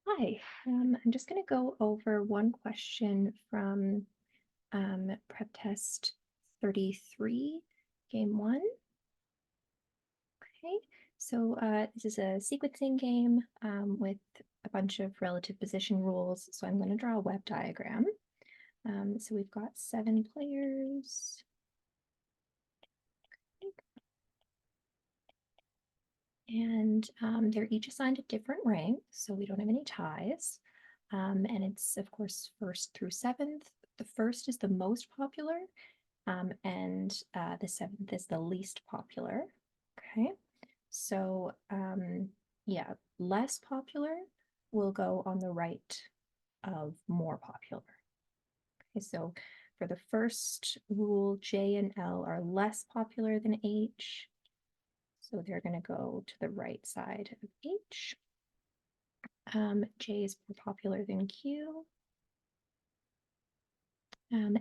Hi, I'm just going to go over one question from prep test 33, game one. Okay, so this is a sequencing game with a bunch of relative position rules. So I'm going to draw a web diagram. So we've got 7 players. And they're each assigned a different rank, so we don't have any ties. And it's, of course, first through seventh. The first is the most popular, and the seventh is the least popular. Okay, so yeah, less popular will go on the right of more popular. Okay, so for the first rule, J and L are less popular than H. So they're going to go to the right side of H. J is more popular than Q.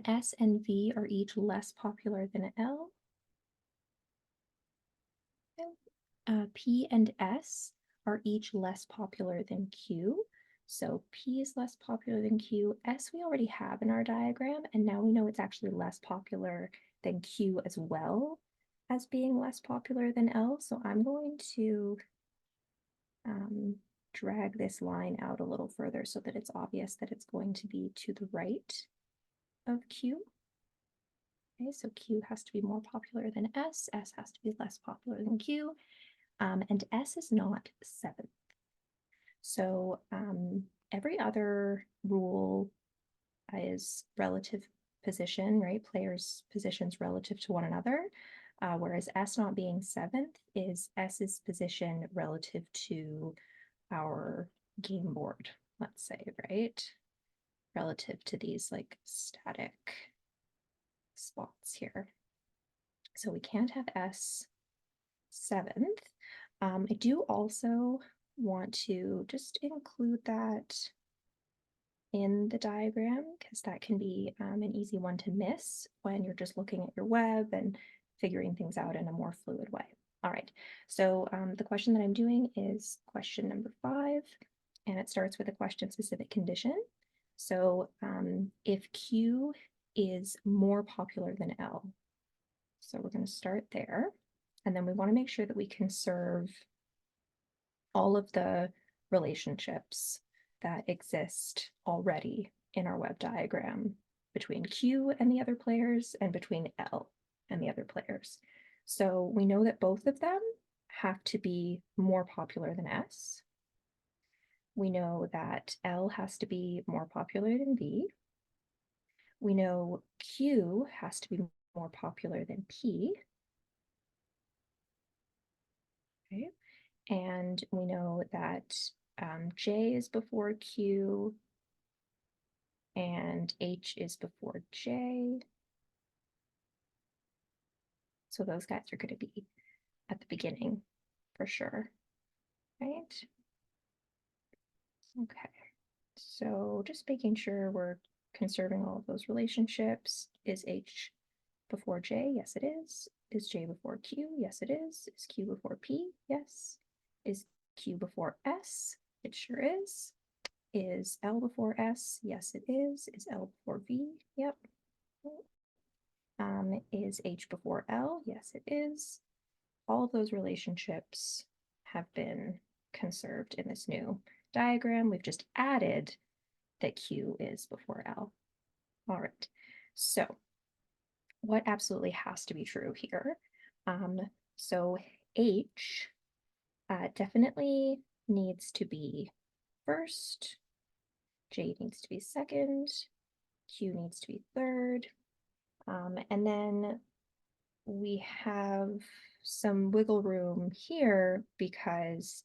S and V are each less popular than L. P and S are each less popular than Q. So P is less popular than Q. S we already have in our diagram, and now we know it's actually less popular than Q as well as being less popular than L. So I'm going to drag this line out a little further so that it's obvious that it's going to be to the right of Q. Okay, so Q has to be more popular than S has to be less popular than Q, and S is not 7th. So every other rule is relative position, right? Players' positions relative to one another, whereas S not being 7th is S's position relative to our game board, let's say, right? Relative to these like static spots here. So we can't have S 7th. I do also want to just include that in the diagram because that can be an easy one to miss when you're just looking at your web and figuring things out in a more fluid way. All right, so the question that I'm doing is question number 5, and it starts with a question-specific condition. So if Q is more popular than L, so we're going to start there, and then we want to make sure that we conserve all of the relationships that exist already in our web diagram between Q and the other players and between L and the other players. So we know that both of them have to be more popular than S. We know that L has to be more popular than V. We know Q has to be more popular than P. Okay. And we know that J is before Q and H is before J. So those guys are going to be at the beginning for sure, right? Okay, so just making sure we're conserving all of those relationships. Is H before J? Yes, it is. Is J before Q? Yes, it is. Is Q before P? Yes. Is Q before S? It sure is. Is L before S? Yes, it is. Is L before V? Yep. Is H before L? Yes, it is. All of those relationships have been conserved in this new diagram. We've just added that Q is before L. All right, so what absolutely has to be true here? So H definitely needs to be first, J needs to be second, Q needs to be third, and then we have some wiggle room here because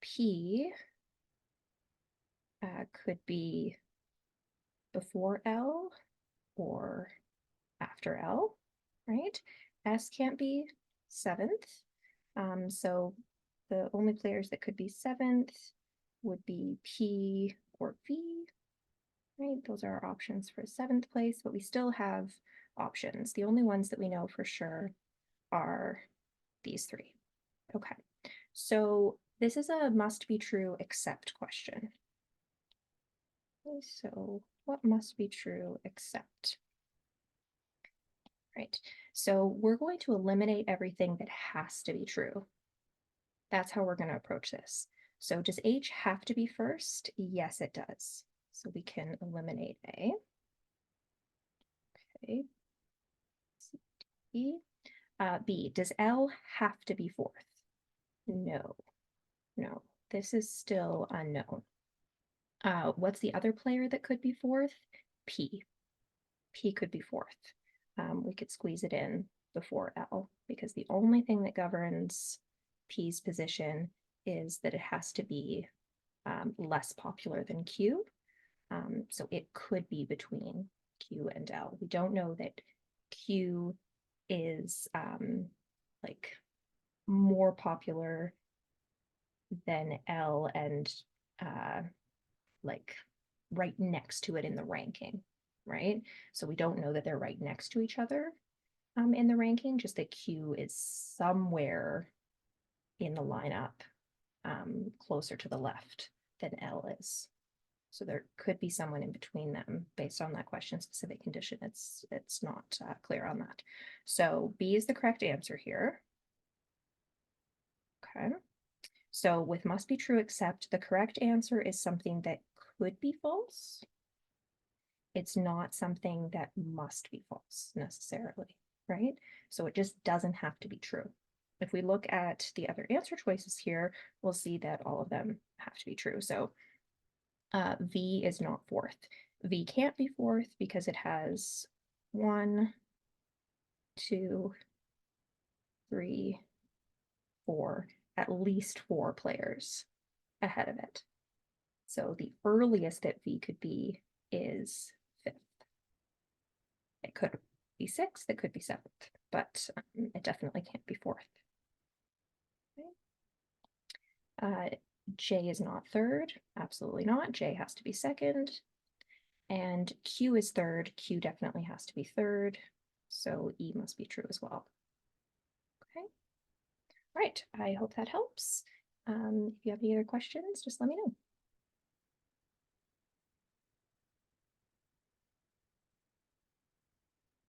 P could be before L or after L, right? S can't be 7th. So the only players that could be 7th would be P or V, right? Those are our options for 7th place, but we still have options. The only ones that we know for sure are these 3. Okay, so This is a must be true except question. Okay, so what must be true except? Right, so we're going to eliminate everything that has to be true. That's how we're going to approach this. So does H have to be first? Yes, it does. So we can eliminate A. Okay. C, B, does L have to be fourth? No, no, this is still unknown. What's the other player that could be fourth? P. P could be fourth. We could squeeze it in before L because the only thing that governs P's position is that it has to be less popular than Q. So it could be between Q and L. We don't know that Q is like more popular than L and like right next to it in the ranking, right? So we don't know that they're right next to each other in the ranking, just that Q is somewhere in the lineup closer to the left than L is. So there could be someone in between them based on that question specific condition. It's not clear on that. So B is the correct answer here. Okay. So with must be true except, the correct answer is something that could be false. It's not something that must be false necessarily, right? So it just doesn't have to be true. If we look at the other answer choices here, we'll see that all of them have to be true. So V is not fourth. V can't be fourth because it has 1, 2, 3, 4, at least 4 players ahead of it. So the earliest that V could be is 5th. It could be 6th, it could be 7th, but it definitely can't be 4th. Okay. J is not 3rd, absolutely not. J has to be 2nd. And Q is 3rd, Q definitely has to be 3rd. So E must be true as well. Okay. All right, I hope that helps. If you have any other questions, just let me know.